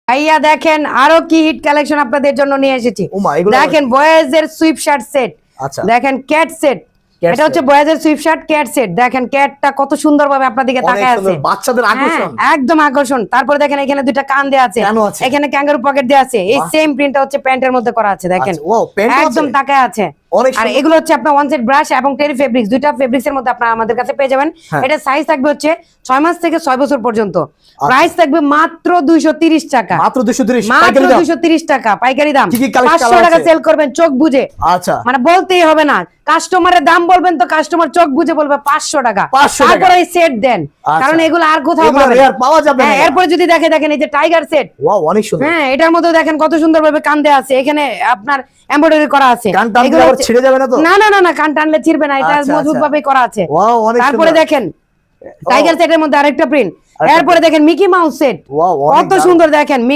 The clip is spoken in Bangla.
ভাইয়া দেখেন আরো কি হিট কালেকশন আপনাদের জন্য নিয়ে এসেছি। দেখেন বয়েজের সুইপ শার্ট সেট, দেখেন ক্যাট সেট, এটা হচ্ছে বয়েজের সুইপ শার্ট ক্যাট সেট। দেখেন ক্যাটটা কত সুন্দরভাবে আপনার দিকে তাকায় আছে, বাচ্চাদের আকর্ষণ, একদম আকর্ষণ। তারপরে দেখেন এখানে দুইটা কান দেয়া আছে, এখানে ক্যাঙ্গারু পকেট দেয়া আছে। এই সেম প্রিন্টটা হচ্ছে প্যান্টের মধ্যে করা আছে, দেখেন একদম তাকায় আছে। আর এগুলো হচ্ছে আপনার ওয়ান সেট ব্রাশ এবং টেরি ফেব্রিক্স, দুইটা ফেব্রিক্স এর মধ্যে আপনারা আমাদের কাছে পেয়ে যাবেন। এটা সাইজ থাকবে হচ্ছে 6 মাস থেকে 6 বছর পর্যন্ত। প্রাইস থাকবে মাত্র 230 টাকা, মাত্র 230, মাত্র 230 টাকা পাইকারি দাম। 500 টাকা সেল করবেন চোখ বুঝে, আচ্ছা মানে বলতেই হবে না, কাস্টমারের দাম বলবেন তো কাস্টমার চোখ বুঝে বলবে 500 টাকা। তারপরে এই সেট দেন, কারণ এগুলো আর কোথাও পাওয়া যাবে না। এরপরে যদি দেখেন এই যে টাইগার সেট, ওয়াও অনেক সুন্দর। হ্যাঁ এটার মধ্যে দেখেন কত সুন্দর ভাবে কান দেয়া আছে, এখানে আপনার এমব্রয়ডারি করা আছে। এগুলো ছিঁড়ে যাবে না তো? না না না না, কান টানলে ছিড়বে না, এটা মজবুত ভাবে করা আছে। তারপরে দেখেন টাইগার সেটের মধ্যে আরেকটা প্রিন্ট। এরপরে দেখেন মিকি মাউস সেট, কত সুন্দর দেখেন।